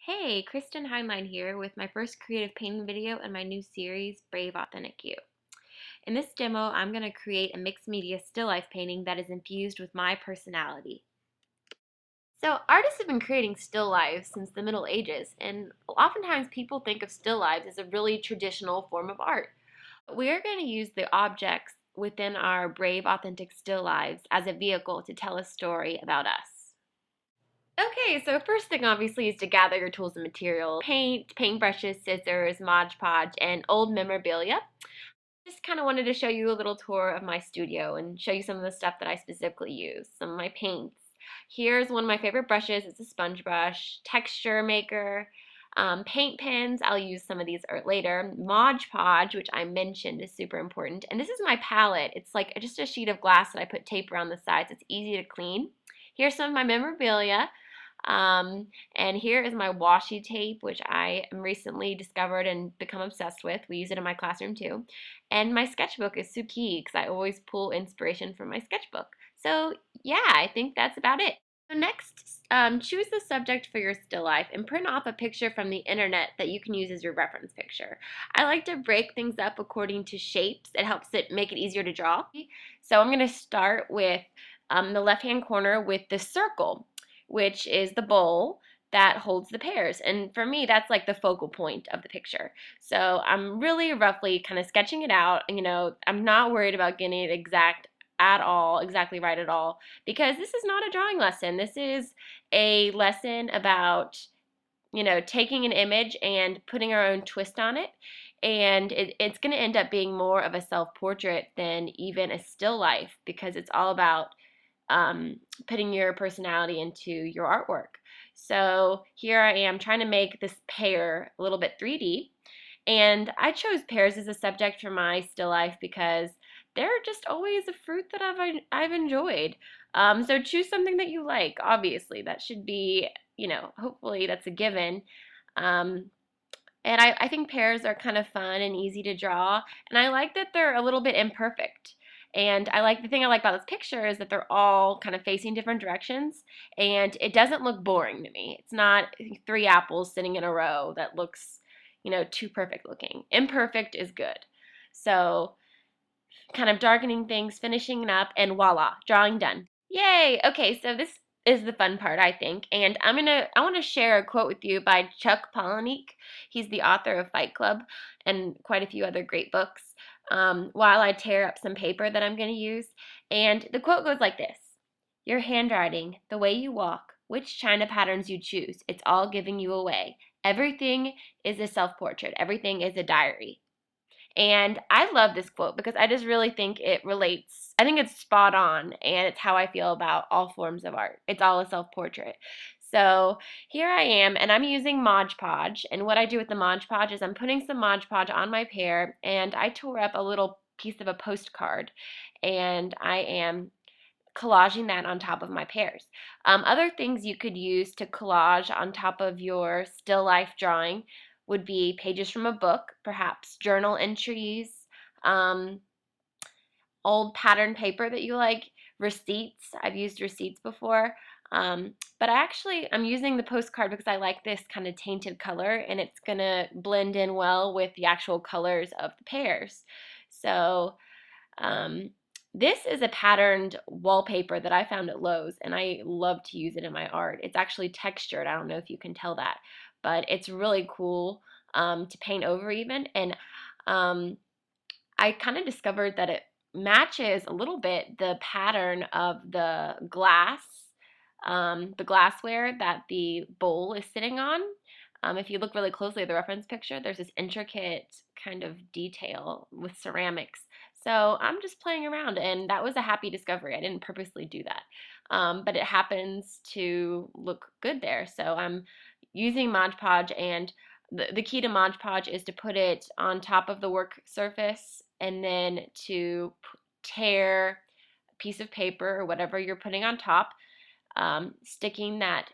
Hey, Kristen Heinlein here with my first creative painting video in my new series, Brave Authentic You. In this demo, I'm going to create a mixed media still life painting that is infused with my personality. So, artists have been creating still lives since the Middle Ages, and oftentimes people think of still lives as a really traditional form of art. We're going to use the objects within our brave, authentic still lives as a vehicle to tell a story about us. Okay, so first thing obviously is to gather your tools and material. Paint, paintbrushes, scissors, Mod Podge, and old memorabilia. Just kind of wanted to show you a little tour of my studio and show you some of the stuff that I specifically use, some of my paints. Here's one of my favorite brushes. It's a sponge brush, texture maker, paint pens. I'll use some of these later. Mod Podge, which I mentioned is super important. And this is my palette. It's like just a sheet of glass that I put tape around the sides. It's easy to clean. Here's some of my memorabilia. And here is my washi tape, which I recently discovered and become obsessed with. We use it in my classroom too. And my sketchbook is super key because I always pull inspiration from my sketchbook. So yeah, I think that's about it. So next, choose the subject for your still life and print off a picture from the internet that you can use as your reference picture. I like to break things up according to shapes. It helps it make it easier to draw. So I'm going to start with the left-hand corner with the circle, which is the bowl that holds the pears. And for me, that's like the focal point of the picture. So I'm really roughly kind of sketching it out. I'm not worried about getting it exactly right at all, because this is not a drawing lesson. This is a lesson about, taking an image and putting our own twist on it. And it's going to end up being more of a self-portrait than even a still life, because it's all about putting your personality into your artwork. So here I am trying to make this pear a little bit 3D. And I chose pears as a subject for my still life because they're just always a fruit that I've enjoyed. So choose something that you like, obviously. That should be, hopefully that's a given. And I think pears are kind of fun and easy to draw. And I like that they're a little bit imperfect. And the thing I like about this picture is that they're all kind of facing different directions. And it doesn't look boring to me. It's not three apples sitting in a row that looks, too perfect looking. Imperfect is good. So kind of darkening things, finishing it up, and voila, drawing done. Yay! Okay, so this is the fun part, I think, and I want to share a quote with you by Chuck Palahniuk. He's the author of Fight Club and quite a few other great books. While I tear up some paper that I'm going to use, and the quote goes like this: "Your handwriting, the way you walk, which china patterns you choose, it's all giving you away. Everything is a self-portrait. Everything is a diary." And I love this quote because I just really think it relates. I think it's spot on, and it's how I feel about all forms of art. It's all a self-portrait. So here I am, and I'm using Mod Podge. And what I do with the Mod Podge is I'm putting some Mod Podge on my pear, and I tore up a little piece of a postcard, and I am collaging that on top of my pears. Other things you could use to collage on top of your still life drawing would be pages from a book, perhaps journal entries, um, old pattern paper that you like, receipts. I've used receipts before. But I'm using the postcard because I like this kind of tainted color, and it's going to blend in well with the actual colors of the pears. So um, this is a patterned wallpaper that I found at Lowe's, and I love to use it in my art. It's actually textured. I don't know if you can tell that, but it's really cool to paint over even. And um, I kind of discovered that it matches a little bit the pattern of the glassware that the bowl is sitting on. If you look really closely at the reference picture, there's this intricate kind of detail with ceramics. So I'm just playing around, and that was a happy discovery. I didn't purposely do that, but it happens to look good there. So I'm using Mod Podge, and the key to Mod Podge is to put it on top of the work surface and then to tear a piece of paper or whatever you're putting on top, sticking that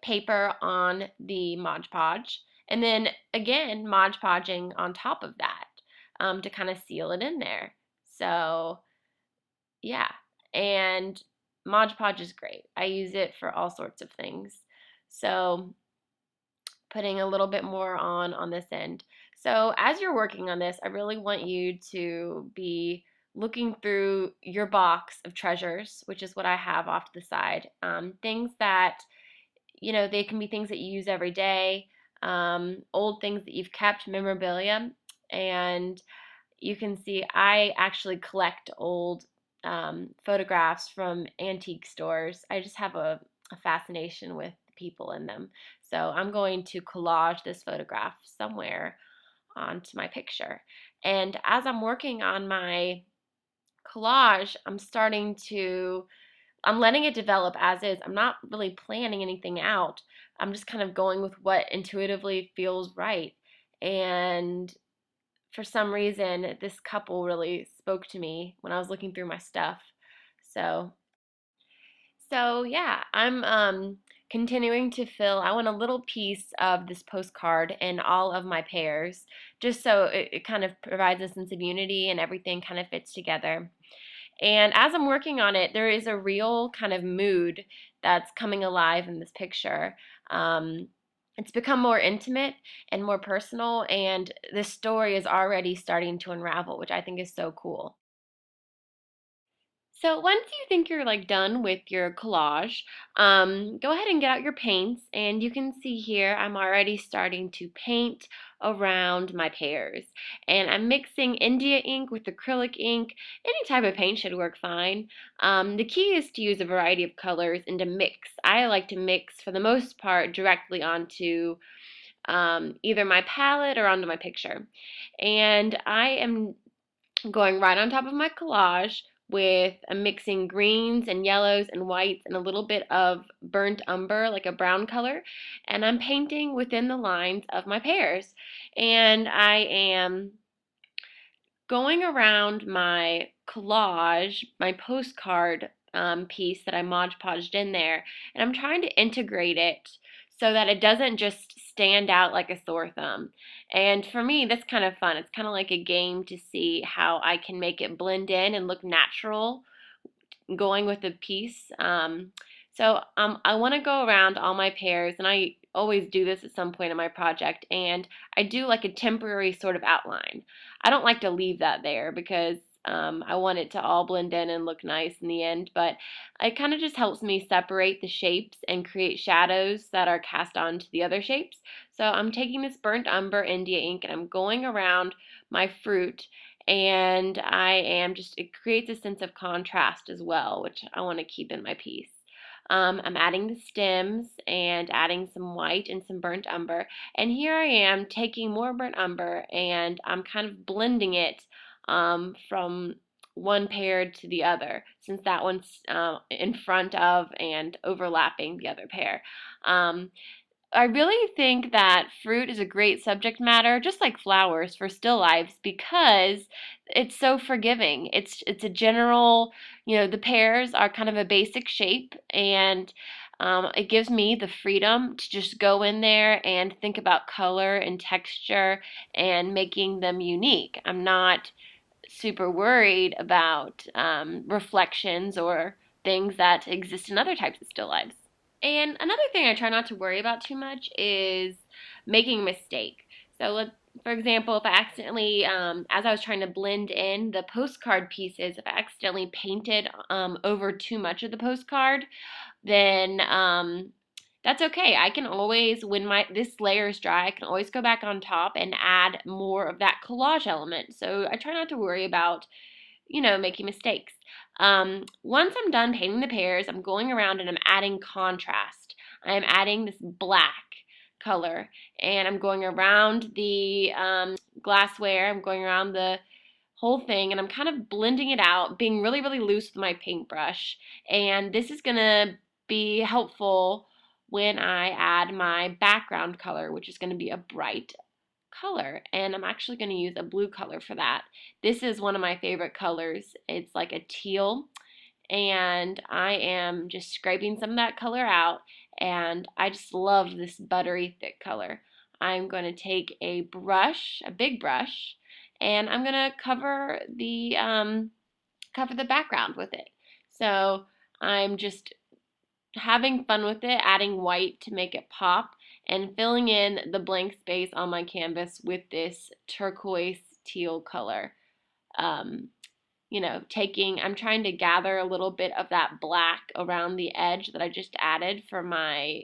paper on the Mod Podge, and then again Mod Podging on top of that to kind of seal it in there. So yeah, and Mod Podge is great. I use it for all sorts of things. So putting a little bit more on this end. So as you're working on this, I really want you to be looking through your box of treasures, which is what I have off to the side. Things that, they can be things that you use every day, old things that you've kept, memorabilia, and you can see I actually collect old photographs from antique stores. I just have a fascination with people in them. So I'm going to collage this photograph somewhere onto my picture. And as I'm working on my collage, I'm letting it develop as is. I'm not really planning anything out. I'm just kind of going with what intuitively feels right. And for some reason, this couple really spoke to me when I was looking through my stuff. So, so yeah, I'm continuing to fill. I want a little piece of this postcard in all of my pairs, just so it kind of provides a sense of unity and everything kind of fits together. And as I'm working on it, there is a real kind of mood that's coming alive in this picture. It's become more intimate and more personal, and the story is already starting to unravel, which I think is so cool. So once you think you're like done with your collage, go ahead and get out your paints, and you can see here I'm already starting to paint around my pears. And I'm mixing India ink with acrylic ink. Any type of paint should work fine. The key is to use a variety of colors and to mix. I like to mix for the most part directly onto either my palette or onto my picture. And I am going right on top of my collage with mixing greens and yellows and whites and a little bit of burnt umber, like a brown color, and I'm painting within the lines of my pears. And I am going around my collage, my postcard piece that I Mod Podged in there, and I'm trying to integrate it so that it doesn't just stand out like a sore thumb. And for me, that's kind of fun. It's kind of like a game to see how I can make it blend in and look natural going with the piece. I want to go around all my pairs, and I always do this at some point in my project, and I do like a temporary sort of outline. I don't like to leave that there because I want it to all blend in and look nice in the end, but it kind of just helps me separate the shapes and create shadows that are cast onto the other shapes. So I'm taking this burnt umber India ink and I'm going around my fruit, and it creates a sense of contrast as well, which I want to keep in my piece. I'm adding the stems and adding some white and some burnt umber, and here I am taking more burnt umber and I'm kind of blending it from one pair to the other, since that one's in front of and overlapping the other pair. I really think that fruit is a great subject matter, just like flowers, for still lifes because it's so forgiving. It's a general, the pears are kind of a basic shape, and it gives me the freedom to just go in there and think about color and texture and making them unique. I'm not super worried about reflections or things that exist in other types of still lifes. And another thing I try not to worry about too much is making a mistake. For example, if I accidentally, as I was trying to blend in the postcard pieces, if I accidentally painted over too much of the postcard, then that's okay. I can always, when this layer is dry, I can always go back on top and add more of that collage element. So I try not to worry about making mistakes. Once I'm done painting the pears, I'm going around and I'm adding contrast. I'm adding this black color, and I'm going around the glassware. I'm going around the whole thing, and I'm kind of blending it out, being really, really loose with my paintbrush. And this is going to be helpful when I add my background color, which is going to be a bright color, and I'm actually going to use a blue color for that. This is one of my favorite colors. It's like a teal, and I am just scraping some of that color out, and I just love this buttery thick color. I'm going to take a brush, a big brush, and I'm going to cover the background with it. So I'm just having fun with it, adding white to make it pop, and filling in the blank space on my canvas with this turquoise teal color. Um, I'm trying to gather a little bit of that black around the edge that I just added for my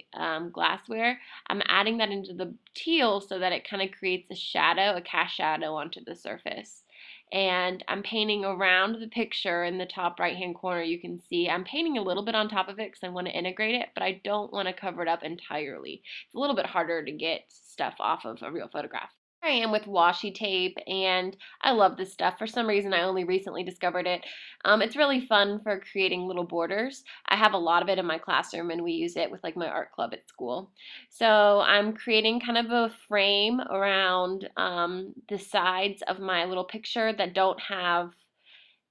glassware. I'm adding that into the teal so that it kind of creates a shadow, a cast shadow onto the surface. And I'm painting around the picture in the top right hand corner. You can see I'm painting a little bit on top of it because I want to integrate it, but I don't want to cover it up entirely. It's a little bit harder to get stuff off of a real photograph. I am with washi tape, and I love this stuff. For some reason, I only recently discovered it. It's really fun for creating little borders. I have a lot of it in my classroom, and we use it with like my art club at school. So I'm creating kind of a frame around the sides of my little picture that don't have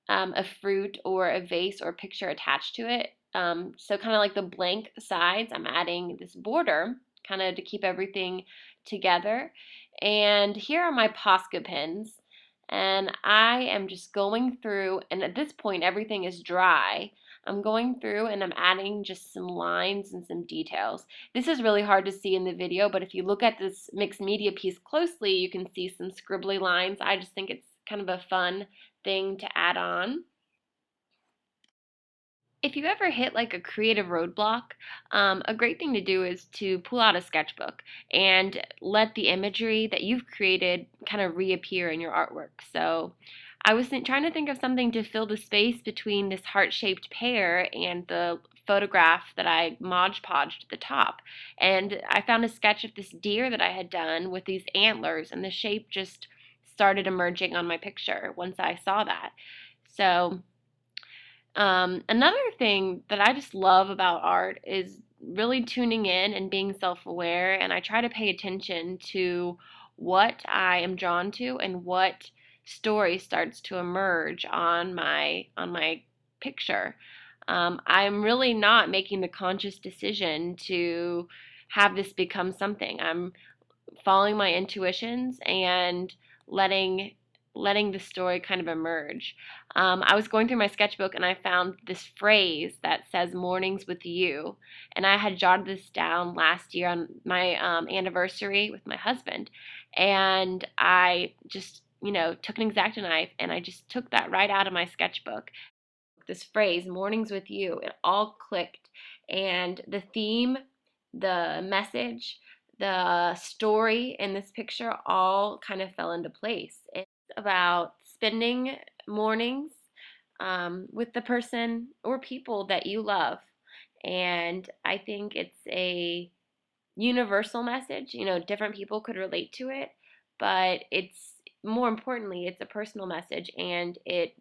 a fruit or a vase or picture attached to it. So kind of like the blank sides, I'm adding this border kind of to keep everything together. And here are my Posca pens. And I am just going through, and at this point everything is dry. I'm going through and I'm adding just some lines and some details. This is really hard to see in the video, but if you look at this mixed media piece closely, you can see some scribbly lines. I just think it's kind of a fun thing to add on. If you ever hit like a creative roadblock, a great thing to do is to pull out a sketchbook and let the imagery that you've created kind of reappear in your artwork. So I was trying to think of something to fill the space between this heart-shaped pear and the photograph that I Mod Podged at the top. And I found a sketch of this deer that I had done with these antlers, and the shape just started emerging on my picture once I saw that. So another thing that I just love about art is really tuning in and being self-aware, and I try to pay attention to what I am drawn to and what story starts to emerge on my picture. I'm really not making the conscious decision to have this become something. I'm following my intuitions and letting the story kind of emerge. I was going through my sketchbook and I found this phrase that says "mornings with you," and I had jotted this down last year on my anniversary with my husband, and I just took an X-Acto knife and I just took that right out of my sketchbook. This phrase "mornings with you," it all clicked, and the theme, the message, the story in this picture all kind of fell into place. It's about spending mornings with the person or people that you love, and I think it's a universal message. Different people could relate to it, but it's more importantly, it's a personal message, and it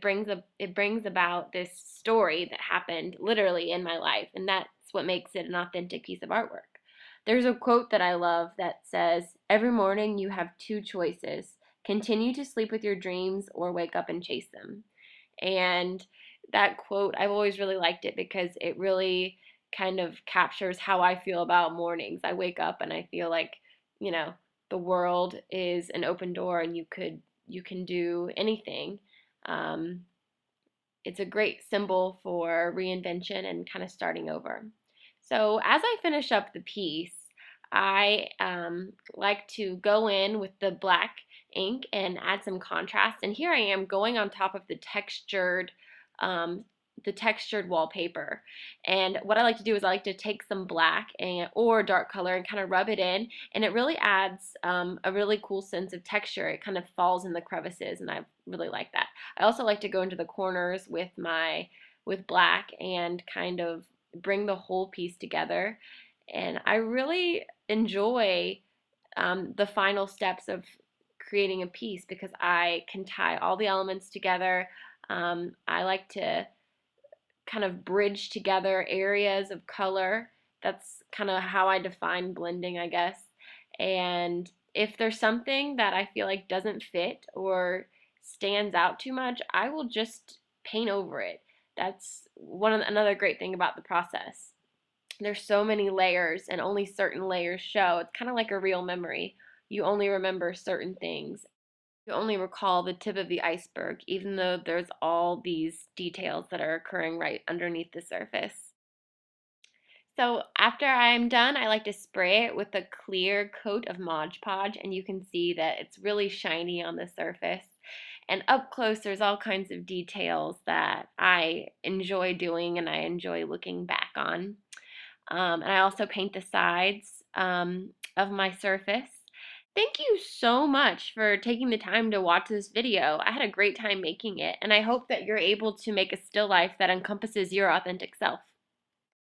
brings about this story that happened literally in my life, and that's what makes it an authentic piece of artwork. There's a quote that I love that says, "Every morning you have two choices: continue to sleep with your dreams or wake up and chase them." And that quote, I've always really liked it because it really kind of captures how I feel about mornings. I wake up and I feel like, you know, the world is an open door and you can do anything. Um, it's a great symbol for reinvention and kind of starting over. So as I finish up the piece, I like to go in with the black ink and add some contrast. And here I am going on top of um, the textured wallpaper. And what I like to do is I like to take some black or dark color and kind of rub it in, and it really adds a really cool sense of texture. It kind of falls in the crevices, and I really like that. I also like to go into the corners with black and kind of bring the whole piece together. And I really enjoy the final steps of creating a piece because I can tie all the elements together. I like to kind of bridge together areas of color. That's kind of how I define blending, I guess. And if there's something that I feel like doesn't fit or stands out too much, I will just paint over it. That's another great thing about the process. There's so many layers and only certain layers show. It's kind of like a real memory. You only remember certain things. You only recall the tip of the iceberg, even though there's all these details that are occurring right underneath the surface. So after I'm done, I like to spray it with a clear coat of Mod Podge, and you can see that it's really shiny on the surface. And up close, there's all kinds of details that I enjoy doing and I enjoy looking back on. And I also paint the sides of my surface. Thank you so much for taking the time to watch this video. I had a great time making it, and I hope that you're able to make a still life that encompasses your authentic self.